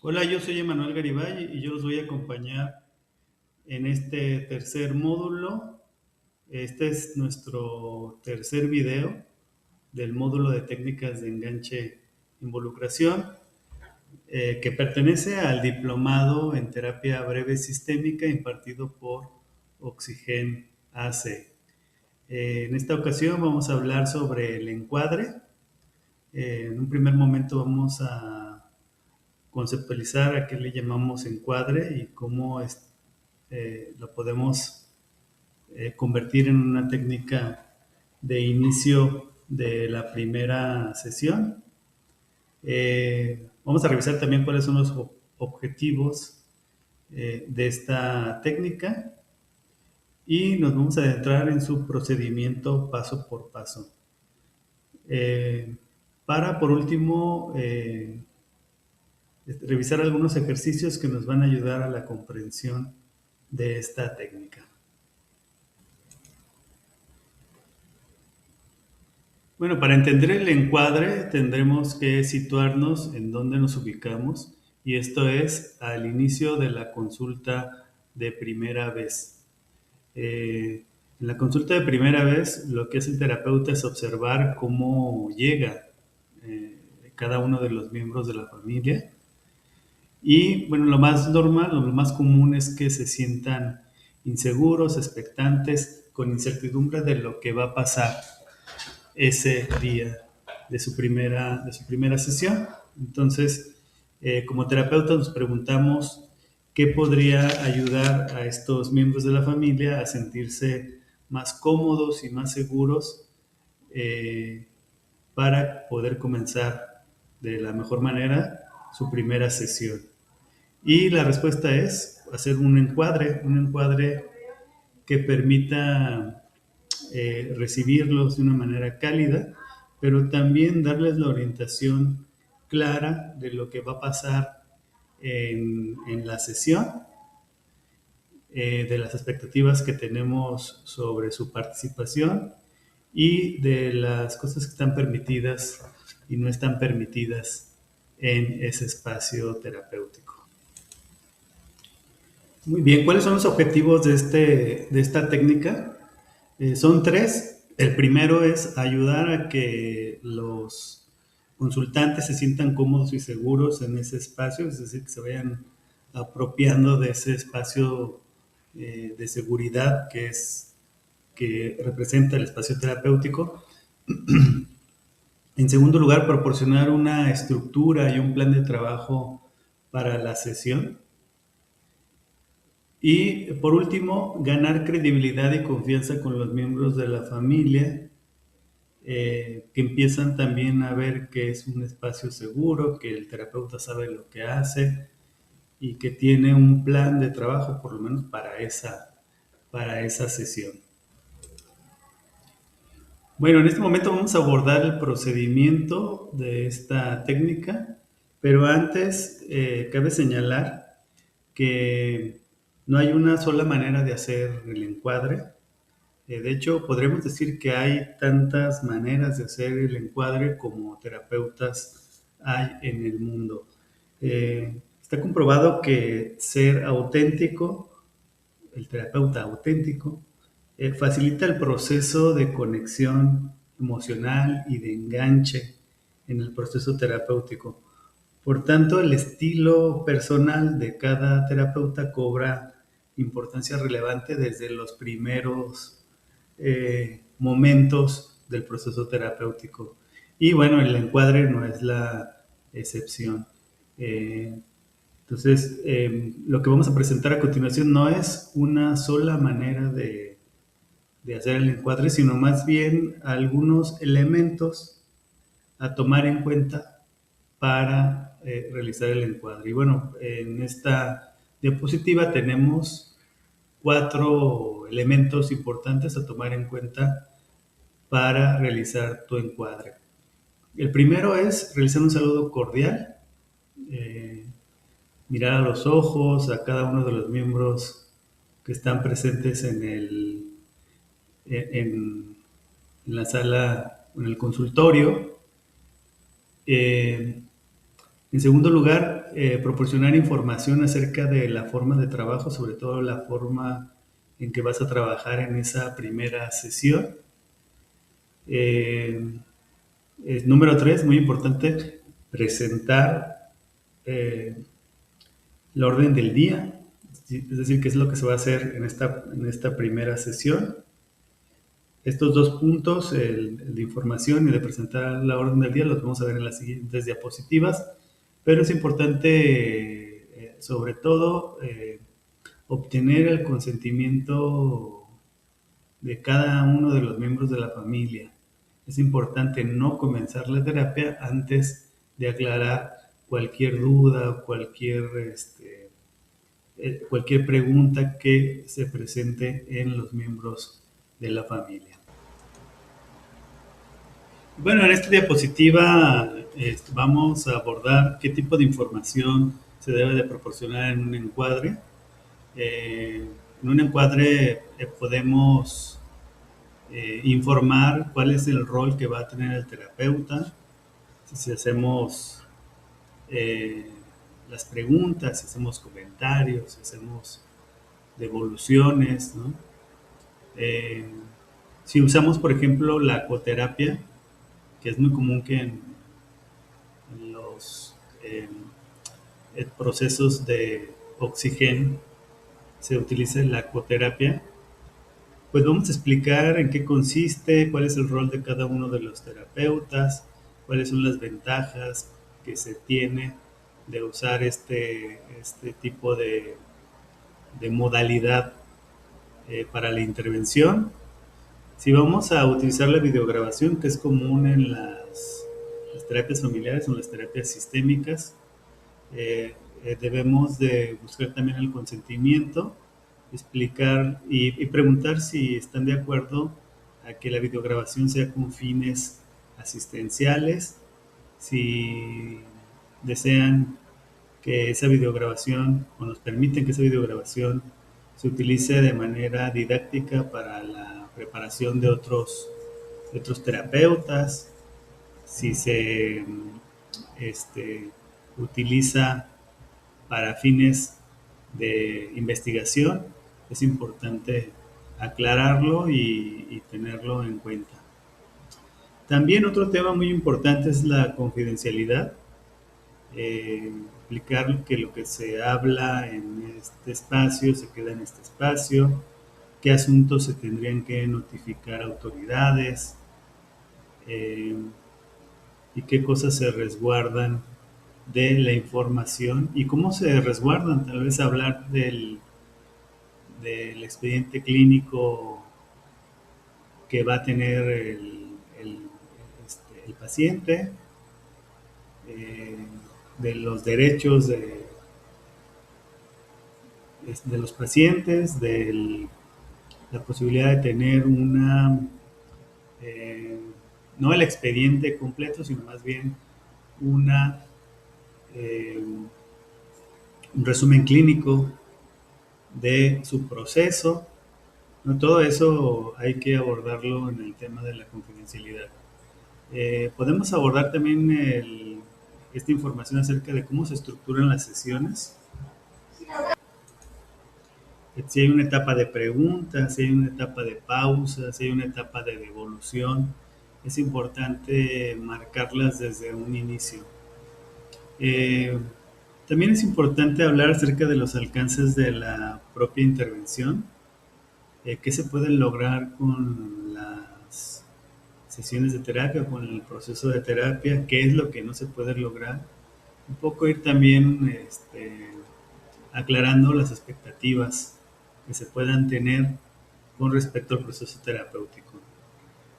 Hola, yo soy Emanuel Garibay y yo los voy a acompañar en este tercer módulo. Este es nuestro tercer video del módulo de técnicas de enganche involucración, que pertenece al diplomado en terapia breve sistémica impartido por Oxygen AC. En esta ocasión vamos a hablar sobre el encuadre. En un primer momento vamos a conceptualizar a qué le llamamos encuadre y cómo lo podemos convertir en una técnica de inicio de la primera sesión. Vamos a revisar también cuáles son los objetivos de esta técnica y nos vamos a adentrar en su procedimiento paso por paso. Para, por último, revisar algunos ejercicios que nos van a ayudar a la comprensión de esta técnica. Bueno, para entender el encuadre tendremos que situarnos en dónde nos ubicamos, y esto es al inicio de la consulta de primera vez. En la consulta de primera vez, lo que hace el terapeuta es observar cómo llega cada uno de los miembros de la familia. Y bueno, lo más normal, lo más común es que se sientan inseguros, expectantes, con incertidumbre de lo que va a pasar ese día de su primera sesión. Entonces, como terapeuta nos preguntamos qué podría ayudar a estos miembros de la familia a sentirse más cómodos y más seguros, para poder comenzar de la mejor manera su primera sesión. Y la respuesta es hacer un encuadre que permita recibirlos de una manera cálida, pero también darles la orientación clara de lo que va a pasar en la sesión, de las expectativas que tenemos sobre su participación y de las cosas que están permitidas y no están permitidas en ese espacio terapéutico. Muy bien, ¿cuáles son los objetivos de esta técnica? Son tres. El primero es ayudar a que los consultantes se sientan cómodos y seguros en ese espacio, es decir, que se vayan apropiando de ese espacio de seguridad que representa el espacio terapéutico. En segundo lugar, proporcionar una estructura y un plan de trabajo para la sesión. Y por último, ganar credibilidad y confianza con los miembros de la familia, que empiezan también a ver que es un espacio seguro, que el terapeuta sabe lo que hace y que tiene un plan de trabajo, por lo menos para esa sesión. Bueno, en este momento vamos a abordar el procedimiento de esta técnica, pero antes cabe señalar que no hay una sola manera de hacer el encuadre. De hecho, podremos decir que hay tantas maneras de hacer el encuadre como terapeutas hay en el mundo. Está comprobado que ser auténtico, el terapeuta auténtico, facilita el proceso de conexión emocional y de enganche en el proceso terapéutico. Por tanto, el estilo personal de cada terapeuta cobra importancia relevante desde los primeros momentos del proceso terapéutico. Y bueno, el encuadre no es la excepción. Entonces, lo que vamos a presentar a continuación no es una sola manera de hacer el encuadre, sino más bien algunos elementos a tomar en cuenta para realizar el encuadre. Y bueno, en esta diapositiva tenemos 4 elementos importantes a tomar en cuenta para realizar tu encuadre. El primero es realizar un saludo cordial, eh, mirar a los ojos a cada uno de los miembros que están presentes en la sala, en el consultorio. En segundo lugar, proporcionar información acerca de la forma de trabajo, sobre todo la forma en que vas a trabajar en esa primera sesión. Eh, Número 3, muy importante, presentar eh, la orden del día, es decir, qué es lo que se va a hacer en esta primera sesión. Estos dos puntos, el de información y de presentar la orden del día, los vamos a ver en las siguientes diapositivas, pero es importante, sobre todo, obtener el consentimiento de cada uno de los miembros de la familia. Es importante no comenzar la terapia antes de aclarar cualquier duda, cualquier pregunta que se presente en los miembros de la familia. Bueno, en esta diapositiva vamos a abordar qué tipo de información se debe de proporcionar en un encuadre. En un encuadre podemos informar cuál es el rol que va a tener el terapeuta, si hacemos eh, las preguntas, si hacemos comentarios, si hacemos devoluciones, ¿no? Eh, si usamos, por ejemplo, la coterapia, que es muy común que en los procesos de oxígeno se utilice la coterapia, pues vamos a explicar en qué consiste, cuál es el rol de cada uno de los terapeutas, cuáles son las ventajas que se tiene de usar este tipo de modalidad para la intervención. Si vamos a utilizar la videograbación, que es común en las terapias familiares o en las terapias sistémicas, debemos de buscar también el consentimiento, explicar y preguntar si están de acuerdo a que la videograbación sea con fines asistenciales, si desean que esa videograbación o nos permiten que esa videograbación se utilice de manera didáctica para la preparación de otros terapeutas, si se utiliza para fines de investigación, es importante aclararlo y tenerlo en cuenta. También otro tema muy importante es la confidencialidad. Explicar que lo que se habla en este espacio se queda en este espacio, qué asuntos se tendrían que notificar a autoridades eh, y qué cosas se resguardan de la información y cómo se resguardan. Tal vez hablar del expediente clínico que va a tener el paciente, eh, de los derechos de los pacientes, de la posibilidad de tener eh, no el expediente completo, sino más bien una, eh, un resumen clínico de su proceso. ¿No? Todo eso hay que abordarlo en el tema de la confidencialidad. Podemos abordar también esta información acerca de cómo se estructuran las sesiones. Si hay una etapa de preguntas, si hay una etapa de pausa, si hay una etapa de devolución, es importante marcarlas desde un inicio. Eh, También es importante hablar acerca de los alcances de la propia intervención, qué se puede lograr con las sesiones de terapia, con el proceso de terapia, qué es lo que no se puede lograr. Un poco ir también aclarando las expectativas que se puedan tener con respecto al proceso terapéutico.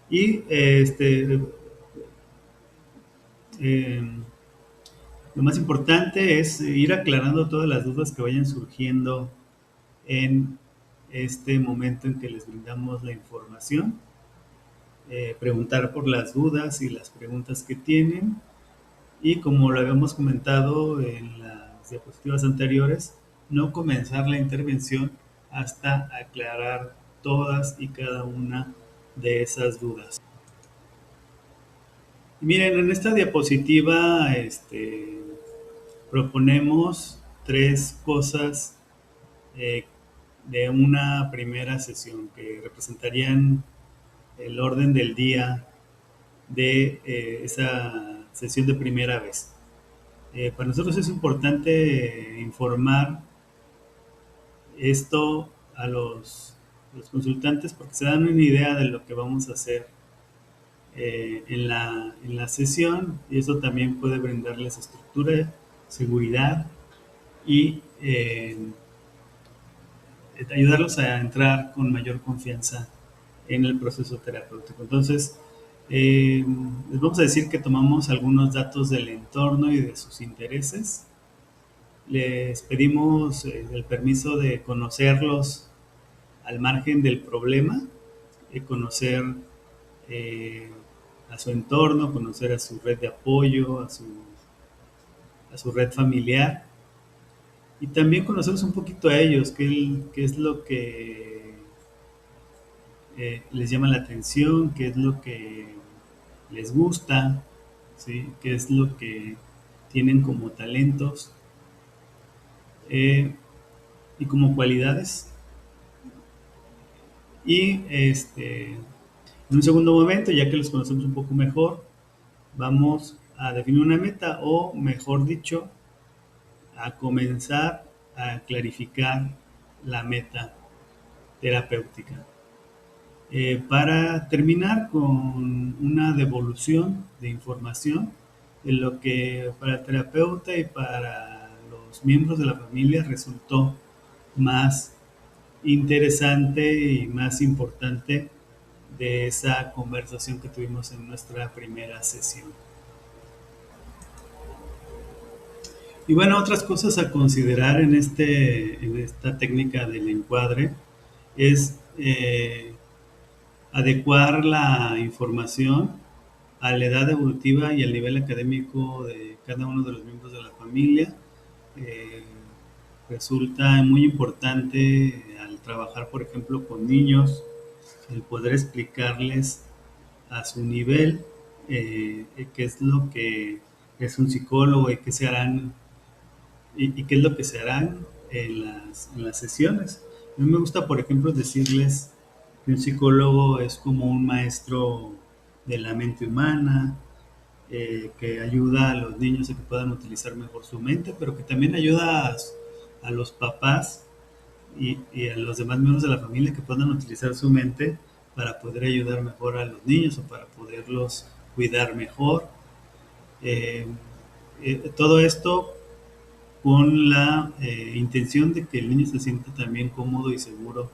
Y eh, lo más importante es ir aclarando todas las dudas que vayan surgiendo en este momento en que les brindamos la información. Preguntar por las dudas y las preguntas que tienen. Y como lo habíamos comentado en las diapositivas anteriores, no comenzar la intervención hasta aclarar todas y cada una de esas dudas. Y miren, en esta diapositiva proponemos tres cosas eh, de una primera sesión que representarían el orden del día de esa sesión de primera vez. Para nosotros es importante informar esto a los consultantes porque se dan una idea de lo que vamos a hacer en la sesión, y eso también puede brindarles estructura, seguridad y ayudarlos a entrar con mayor confianza en el proceso terapéutico. Entonces, les vamos a decir que tomamos algunos datos del entorno y de sus intereses. Les pedimos el permiso de conocerlos al margen del problema, conocer eh, a su entorno, conocer a su red de apoyo, a su red familiar, y también conocerlos un poquito a ellos, qué es lo que les llama la atención, qué es lo que les gusta, ¿sí? Qué es lo que tienen como talentos eh, y como cualidades. Y en un segundo momento, ya que los conocemos un poco mejor, vamos a definir una meta, o mejor dicho, a comenzar a clarificar la meta terapéutica. Para terminar con una devolución de información de lo que para el terapeuta y para los miembros de la familia resultó más interesante y más importante de esa conversación que tuvimos en nuestra primera sesión. Y bueno, otras cosas a considerar en esta técnica del encuadre es adecuar la información a la edad evolutiva y al nivel académico de cada uno de los miembros de la familia. Eh, Resulta muy importante al trabajar, por ejemplo, con niños, el poder explicarles a su nivel qué es lo que es un psicólogo y qué se harán y qué es lo que se harán en las sesiones. A mí me gusta, por ejemplo, decirles que un psicólogo es como un maestro de la mente humana, que ayuda a los niños a que puedan utilizar mejor su mente, pero que también ayuda a los papás y a los demás miembros de la familia que puedan utilizar su mente para poder ayudar mejor a los niños o para poderlos cuidar mejor. Eh, Todo esto con la intención de que el niño se sienta también cómodo y seguro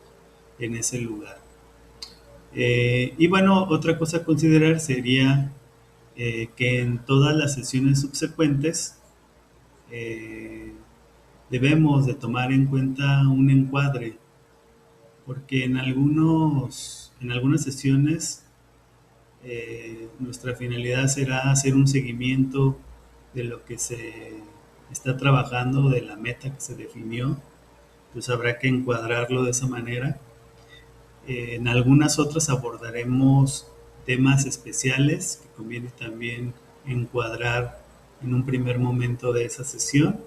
en ese lugar. Y bueno, otra cosa a considerar sería que en todas las sesiones subsecuentes eh, debemos de tomar en cuenta un encuadre, porque en algunas sesiones nuestra finalidad será hacer un seguimiento de lo que se está trabajando, de la meta que se definió, pues habrá que encuadrarlo de esa manera. En algunas otras abordaremos temas especiales que conviene también encuadrar en un primer momento de esa sesión.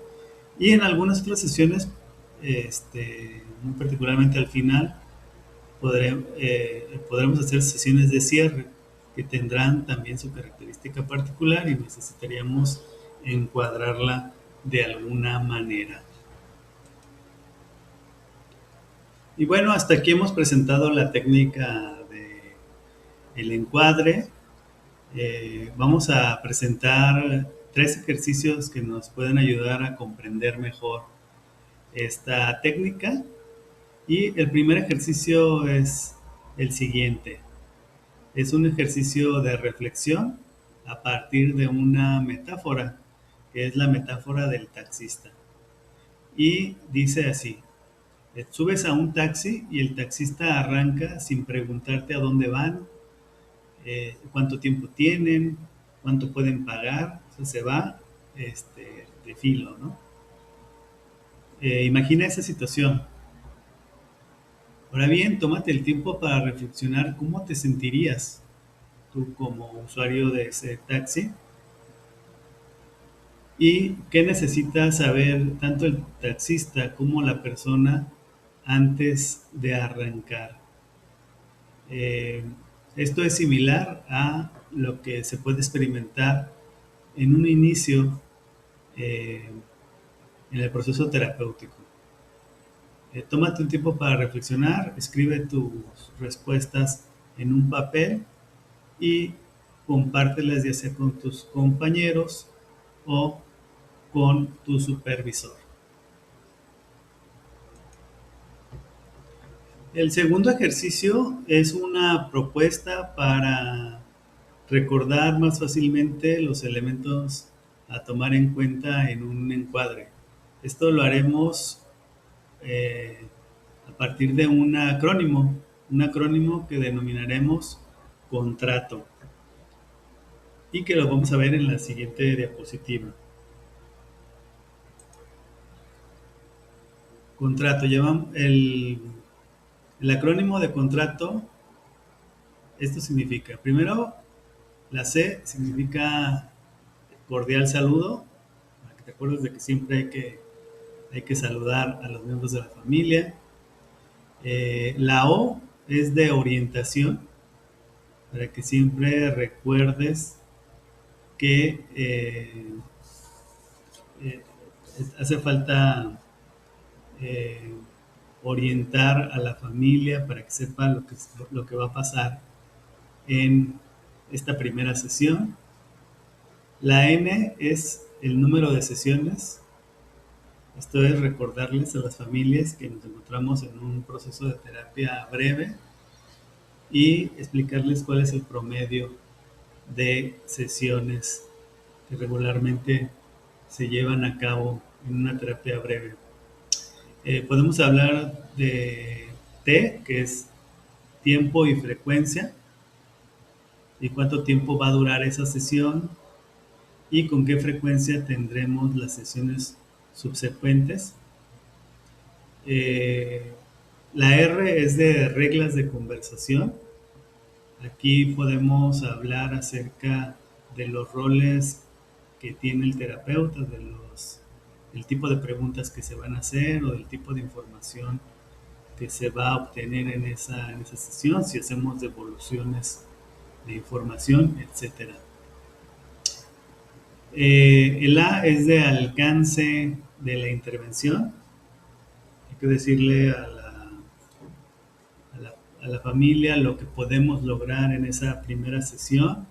Y en algunas otras sesiones, muy particularmente al final, podremos hacer sesiones de cierre que tendrán también su característica particular y necesitaríamos encuadrarla de alguna manera. Y bueno, hasta aquí hemos presentado la técnica del encuadre. Vamos a presentar tres ejercicios que nos pueden ayudar a comprender mejor esta técnica. Y el primer ejercicio es el siguiente. Es un ejercicio de reflexión a partir de una metáfora, que es la metáfora del taxista. Y dice así: subes a un taxi y el taxista arranca sin preguntarte a dónde van, cuánto tiempo tienen, cuánto pueden pagar. O sea, se va de filo, ¿no? Imagina esa situación. Ahora bien, tómate el tiempo para reflexionar cómo te sentirías tú como usuario de ese taxi ¿Y qué necesita saber tanto el taxista como la persona antes de arrancar? Eh, Esto es similar a lo que se puede experimentar en un inicio eh, en el proceso terapéutico. Tómate un tiempo para reflexionar, escribe tus respuestas en un papel y compártelas ya sea con tus compañeros o con tu supervisor. El segundo ejercicio es una propuesta para recordar más fácilmente los elementos a tomar en cuenta en un encuadre. Esto lo haremos eh, a partir de un acrónimo que denominaremos contrato y que lo vamos a ver en la siguiente diapositiva. Contrato, el acrónimo de contrato, esto significa, primero, la C significa cordial saludo, para que te acuerdes de que siempre hay que saludar a los miembros de la familia. La O es de orientación, para que siempre recuerdes que eh, hace falta eh, orientar a la familia para que sepa lo que va a pasar en esta primera sesión. La N es el número de sesiones. Esto es recordarles a las familias que nos encontramos en un proceso de terapia breve y explicarles cuál es el promedio de sesiones que regularmente se llevan a cabo en una terapia breve. Podemos hablar de T, que es tiempo y frecuencia, y cuánto tiempo va a durar esa sesión y con qué frecuencia tendremos las sesiones subsecuentes. Eh, la R es de reglas de conversación. Aquí podemos hablar acerca de los roles que tiene el terapeuta, del tipo de preguntas que se van a hacer o del tipo de información que se va a obtener en esa sesión, si hacemos devoluciones de información, etcétera. El A es de alcance de la intervención. Hay que decirle a la familia lo que podemos lograr en esa primera sesión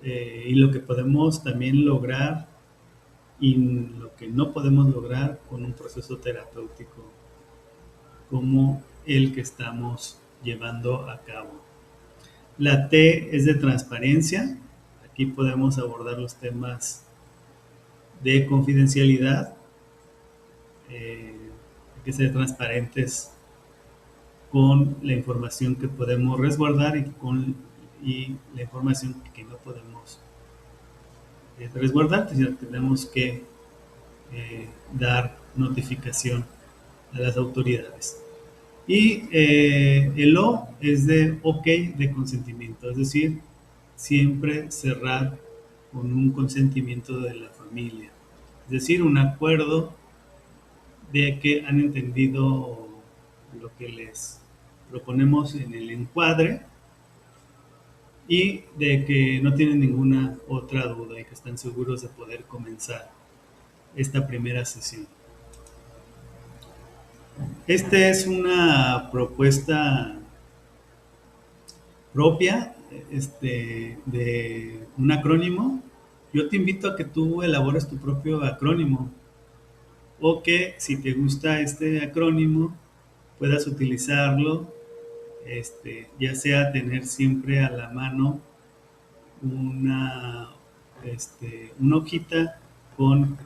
y lo que podemos también lograr y lo que no podemos lograr con un proceso terapéutico como el que estamos llevando a cabo. La T es de transparencia. Aquí podemos abordar los temas de confidencialidad. Hay que ser transparentes con la información que podemos resguardar y la información que no podemos resguardar, sino que tenemos que dar notificación a las autoridades. Y el O es de OK de consentimiento, es decir, siempre cerrar con un consentimiento de la familia, es decir, un acuerdo de que han entendido lo que les proponemos en el encuadre y de que no tienen ninguna otra duda y que están seguros de poder comenzar esta primera sesión. Esta es una propuesta propia de un acrónimo. Yo te invito a que tú elabores tu propio acrónimo o que si te gusta este acrónimo puedas utilizarlo, ya sea tener siempre a la mano una, una hojita con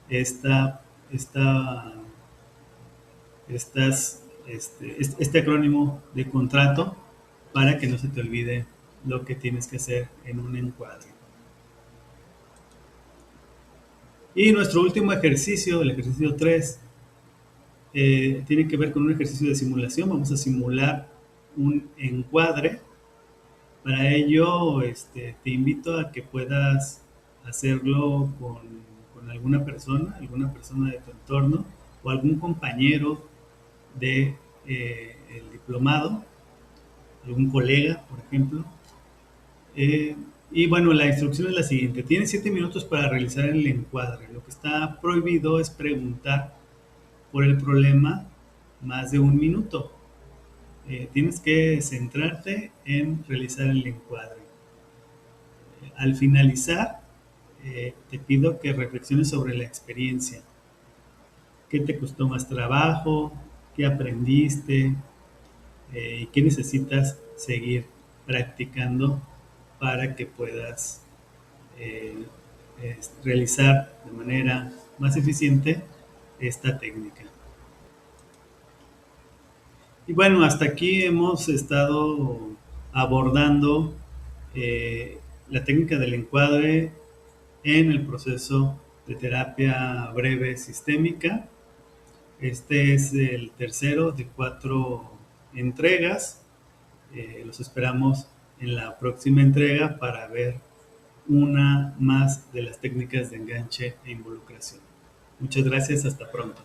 esta, esta, este acrónimo de contrato para que no se te olvide lo que tienes que hacer en un encuadre. Y nuestro último ejercicio, el ejercicio 3, tiene que ver con un ejercicio de simulación. Vamos a simular un encuadre. Para ello, te invito a que puedas hacerlo con alguna persona de tu entorno o algún compañero de el diplomado, algún colega, por ejemplo. Eh, y bueno, la instrucción es la siguiente. Tienes 7 minutos para realizar el encuadre. Lo que está prohibido es preguntar por el problema más de 1 minuto. Tienes que centrarte en realizar el encuadre. Al finalizar, te pido que reflexiones sobre la experiencia. ¿Qué te costó más trabajo? ¿Qué aprendiste? ¿Y qué necesitas seguir practicando para que puedas eh, realizar de manera más eficiente esta técnica? Y bueno, hasta aquí hemos estado abordando la técnica del encuadre en el proceso de terapia breve sistémica. Este es el tercero de 4 entregas. Los esperamos en la próxima entrega para ver una más de las técnicas de enganche e involucración. Muchas gracias, hasta pronto.